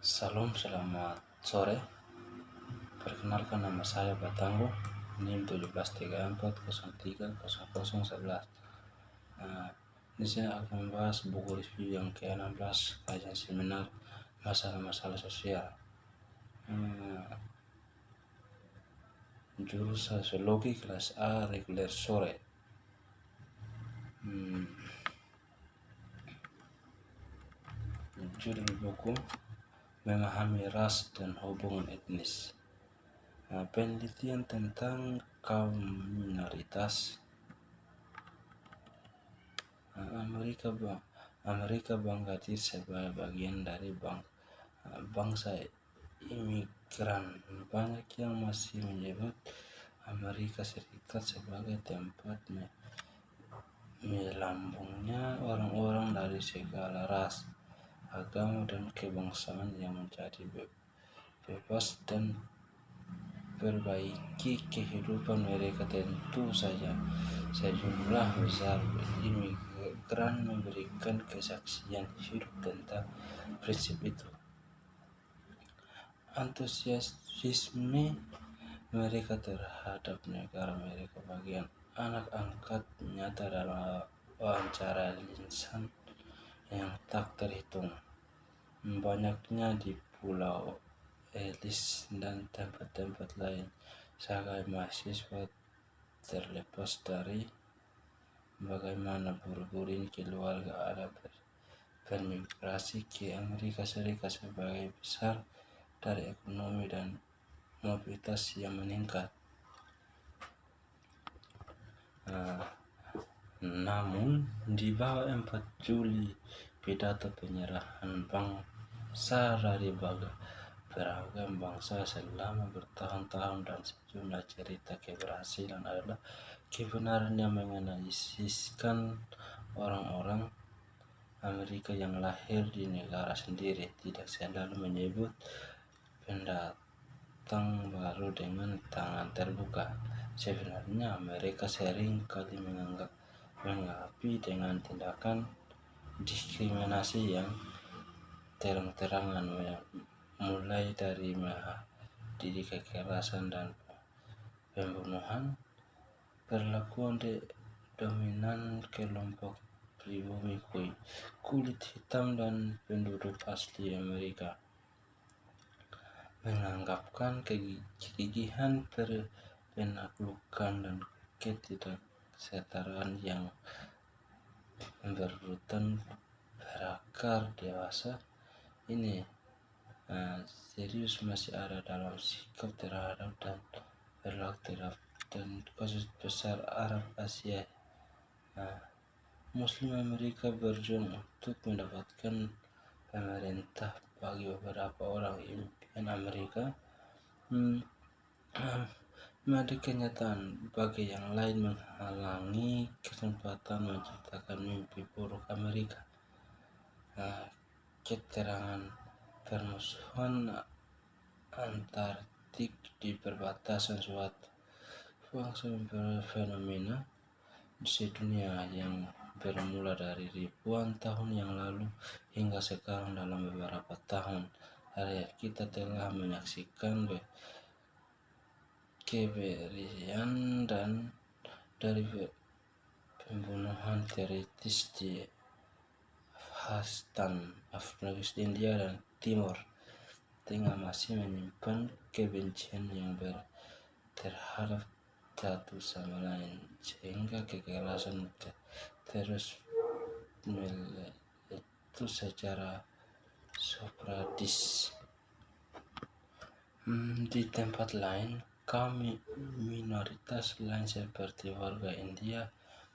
Salam, selamat sore. Perkenalkan, nama saya Batango, NIM 1734030011. Ini saya akan membahas buku review yang ke-16, kajian seminar masalah-masalah sosial. Jurusan Sosiologi kelas A reguler sore. Judul buku Memahami Ras dan Hubungan Etnis. Penelitian tentang kaum minoritas. Amerika bangga diri sebagai bagian dari bangsa imigran. Banyak yang masih menyebut Amerika Serikat sebagai tempat melambungnya orang-orang dari segala ras, agama, dan kebangsaan yang menjadi bebas dan perbaiki kehidupan mereka. Tentu saja sejumlah besar imigran memberikan kesaksian hidup tentang prinsip itu. Antusiasme mereka terhadap negara mereka bagian anak angkat nyata dalam wawancara lisan yang tak terhitung banyaknya di Pulau Ellis dan tempat-tempat lain sebagai mahasiswa, terlepas dari bagaimana burin keluarga ada bermigrasi ke Amerika Serikat sebagai besar dari ekonomi dan mobilitas yang meningkat. Namun di bawah 4 Juli, pidato penyerahan bangsa dari beragam bangsa selama bertahun-tahun dan sejumlah cerita keberhasilan adalah kebenaran yang menganalisiskan orang-orang Amerika yang lahir di negara sendiri tidak selalu menyebut pendatang baru dengan tangan terbuka. Sebenarnya mereka sering kali menganggapi dengan tindakan diskriminasi yang terang-terangan, mulai dari didik kekerasan dan pembunuhan, perlakuan dominan kelompok pribumi kulit hitam dan penduduk asli Amerika, menganggapkan kegigihan penaklukan dan ketidaksetaraan yang berurutan berakar dewasa ini serius masih ada dalam sikap terhadap dan perilaku terhadap dan kasus besar Arab Asia. Muslim Amerika berjuang untuk mendapatkan pemerintah. Bagi beberapa orang impian Amerika ada kenyataan, bagi yang lain menghalangi kesempatan menciptakan mimpi buruk Amerika. Keterangan permusuhan Antartik di perbatasan suatu fenomena sedunia yang bermula dari ribuan tahun yang lalu hingga sekarang. Dalam beberapa tahun terakhir kita telah menyaksikan keberian dan dari pembunuhan teroris di Afghanistan, India, dan Timur Tengah masih menyimpan kebencian yang terhadap satu sama lain, sehingga kekerasan terus meletus secara sporadis. Di tempat lain, kaum minoritas lain seperti warga India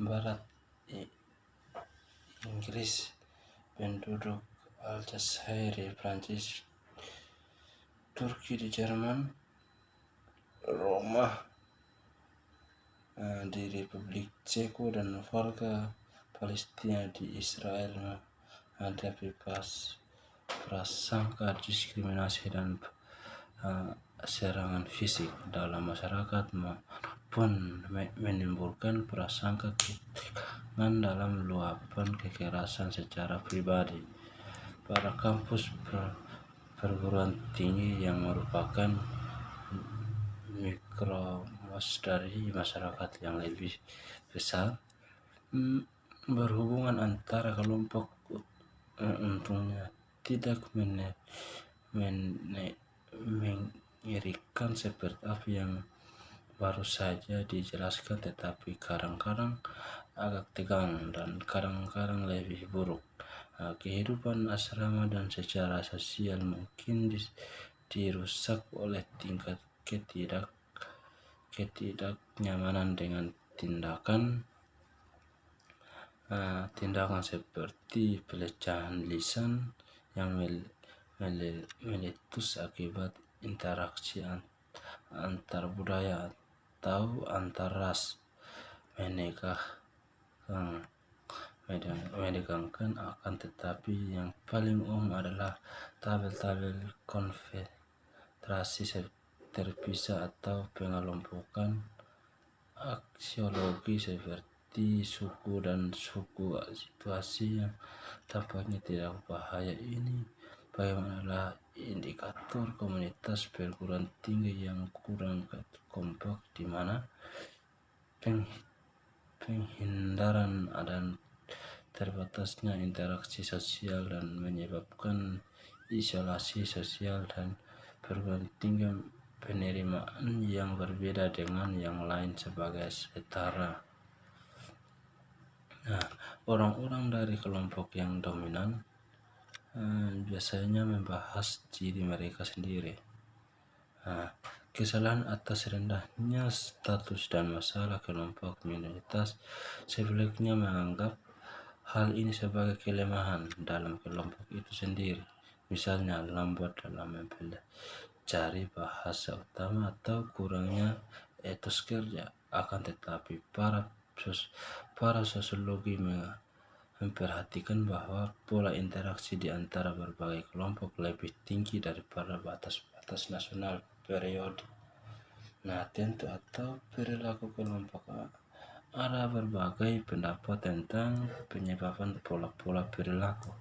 Barat, Inggris, penduduk Aljazair, Prancis, Turki di Jerman, Roma di Republik Ceko, dan warga Palestina di Israel menghadapi prasangka diskriminasi dan serangan fisik dalam masyarakat maupun menimbulkan prasangka ketegangan dalam luapan kekerasan secara pribadi. Pada kampus perguruan tinggi yang merupakan mikromos dari masyarakat yang lebih besar. Berhubungan antara kelompok untungnya tidak mengerikan seperti apa yang baru saja dijelaskan, tetapi kadang-kadang agak tegang dan kadang-kadang lebih buruk. Kehidupan asrama dan secara sosial mungkin dirusak oleh tingkat ketidaknyamanan dengan tindakan seperti pelecehan lisan yang meletus akibat interaksi antar budaya atau antar ras, menegangkan. Akan tetapi yang paling umum adalah tabel-tabel konfederasi terpisah atau pengelompokan aksiologi seperti suku dan suku. Situasi yang tampaknya tidak bahaya ini bagaimana indikator komunitas perguruan tinggi yang kurang kompak, di mana penghindaran dan terbatasnya interaksi sosial dan menyebabkan isolasi sosial, dan perguruan tinggi penerimaan yang berbeda dengan yang lain sebagai setara. Orang-orang dari kelompok yang dominan biasanya membahas diri mereka sendiri. Kesalahan atas rendahnya status dan masalah kelompok minoritas sebaliknya menganggap hal ini sebagai kelemahan dalam kelompok itu sendiri. Misalnya lambat dalam mempelajari bahasa utama atau kurangnya etos kerja. Akan tetapi para sosiologi memperhatikan bahwa pola interaksi di antara berbagai kelompok lebih tinggi daripada batas-batas nasional periode. Tentu atau perilaku kelompok. Ada berbagai pendapat tentang penyebaban pola-pola perilaku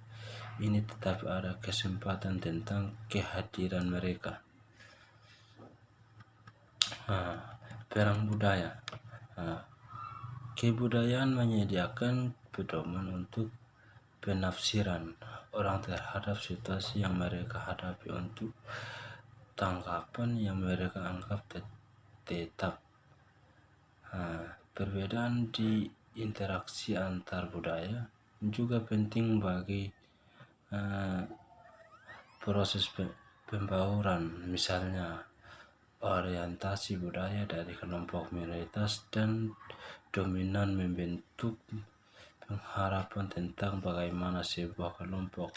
ini, tetapi ada kesempatan tentang kehadiran mereka. Perang budaya. Kebudayaan menyediakan pedoman untuk penafsiran orang terhadap situasi yang mereka hadapi, untuk tanggapan yang mereka anggap tetap. Perbedaan di interaksi antar budaya juga penting bagi proses pembauran. Misalnya orientasi budaya dari kelompok minoritas dan dominan membentuk pengharapan tentang bagaimana sebuah kelompok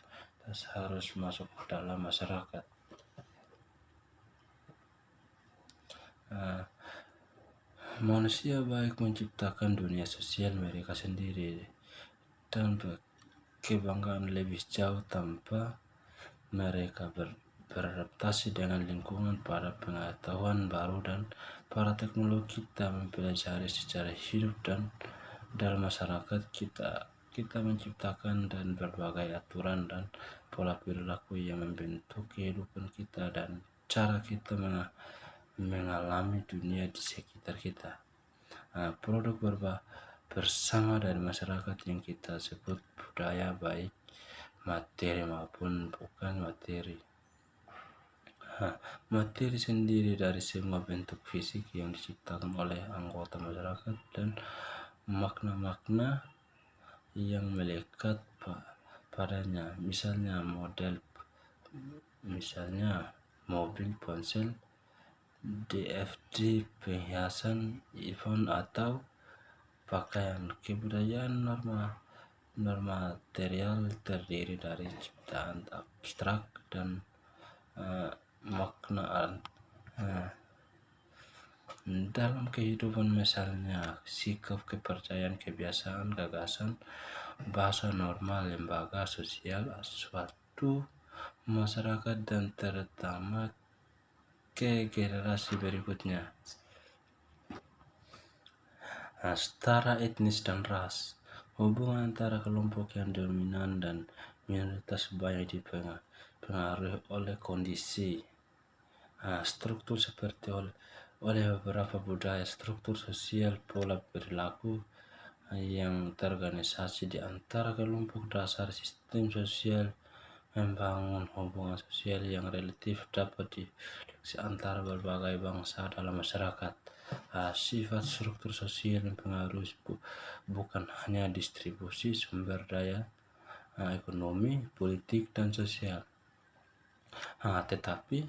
harus masuk ke dalam masyarakat. Manusia baik menciptakan dunia sosial mereka sendiri dan kebanggaan lebih jauh tanpa mereka beradaptasi dengan lingkungan. Pada pengetahuan baru dan para teknologi kita mempelajari secara hidup dan dalam masyarakat kita menciptakan dan berbagai aturan dan pola perilaku yang membentuk kehidupan kita dan cara kita mengalami dunia di sekitar kita. Produk bersama dari masyarakat yang kita sebut budaya, baik materi maupun bukan materi. Materi sendiri dari semua bentuk fisik yang diciptakan oleh anggota masyarakat dan makna-makna yang melekat padanya. Misalnya mobil, ponsel, DVD, perhiasan, iPhone atau pakaian. Kebudayaan norma material terdiri dari ciptaan abstrak dan makna dalam kehidupan, misalnya sikap, kepercayaan, kebiasaan, gagasan, bahasa, norma, lembaga sosial suatu masyarakat, dan terutama ke generasi berikutnya. Setara etnis dan ras. Hubungan antara kelompok yang dominan dan minoritas banyak dipengaruhi oleh kondisi struktur seperti oleh beberapa budaya, struktur sosial, pola perilaku yang terorganisasi di antara kelompok dasar sistem sosial membangun hubungan sosial yang relatif dapat dideteksi antara berbagai bangsa dalam masyarakat. Sifat struktur sosial mempengaruhi bukan hanya distribusi sumber daya ekonomi, politik, dan sosial, tetapi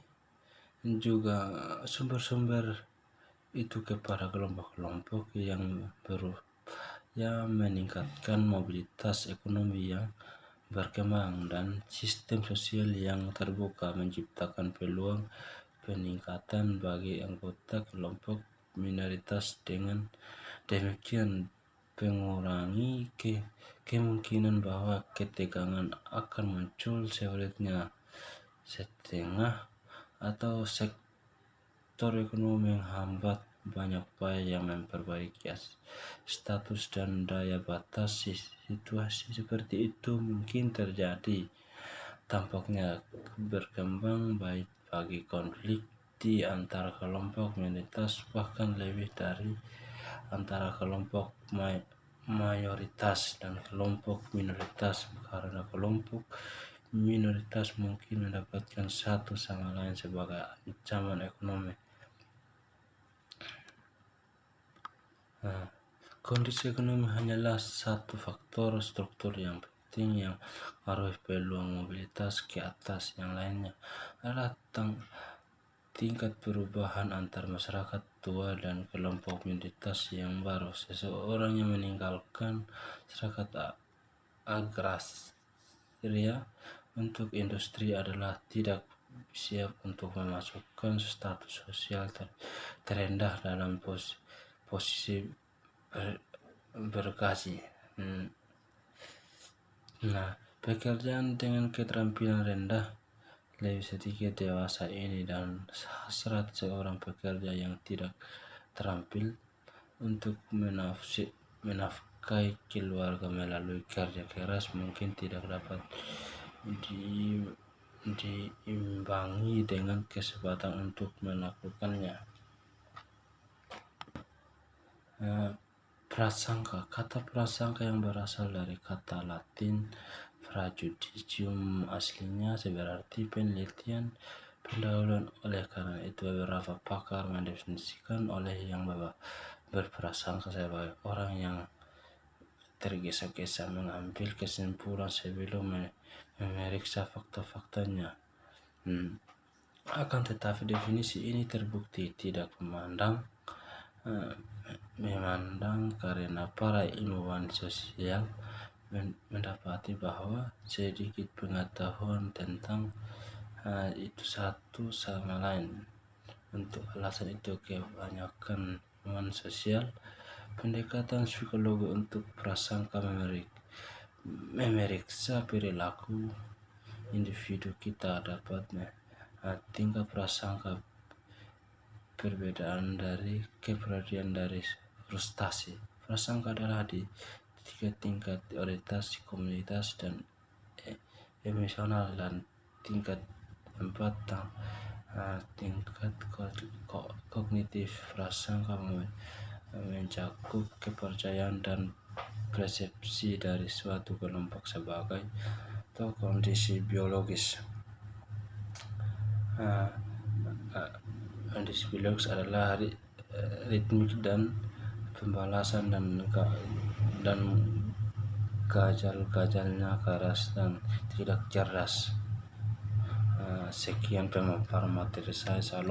juga sumber-sumber itu kepada kelompok-kelompok yang meningkatkan mobilitas ekonomi yang berkembang dan sistem sosial yang terbuka menciptakan peluang peningkatan bagi anggota kelompok minoritas, dengan demikian mengurangi kemungkinan bahwa ketegangan akan muncul sulitnya setengah atau sektor ekonomi menghambat banyak upaya yang memperbaiki status dan daya batas. Situasi seperti itu mungkin terjadi tampaknya berkembang baik bagi konflik di antara kelompok minoritas, bahkan lebih dari antara kelompok mayoritas dan kelompok minoritas, karena kelompok minoritas mungkin mendapatkan satu sama lain sebagai ancaman ekonomi. Kondisi ekonomi hanyalah satu faktor struktur yang penting yang mempengaruhi peluang mobilitas. Ke atas yang lainnya adalah tingkat perubahan antar masyarakat tua dan kelompok minoritas yang baru. Seseorang yang meninggalkan masyarakat agraria untuk industri adalah tidak siap untuk memasukkan status sosial terendah dalam posisi bergaji. Pekerjaan dengan keterampilan rendah lebih sedikit dewasa ini dan hasrat seorang pekerja yang tidak terampil untuk menafkahi keluarga melalui kerja keras mungkin tidak dapat diimbangi dengan kesempatan untuk melakukannya. Prasangka. Kata prasangka yang berasal dari kata Latin prajudicium, aslinya berarti penelitian pendahuluan. Oleh karena itu beberapa pakar mendefinisikan oleh yang berprasangka sebagai orang yang tergesa-gesa mengambil kesimpulan sebelum memeriksa fakta-faktanya. Akan tetapi definisi ini terbukti tidak memandang karena para ilmuwan sosial mendapati bahwa sedikit pengetahuan tentang itu satu sama lain. Untuk alasan itu, kebanyakan ilmuwan sosial pendekatan psikologi untuk prasangka memeriksa perilaku individu. Kita dapat tingkat prasangka perbedaan dari kepribadian dari frustasi. Prasangka adalah di 3 tingkat: orientasi, komunitas, dan emosional, dan tingkat 4 tingkat kognitif. Prasangka mencakup kepercayaan dan persepsi dari suatu kelompok sebagai kondisi biologis. Kondisi biologis adalah ritmik dan pembalasan dan gajal-gajalnya keras dan tidak cerdas. Sekian pemaparan materi saya.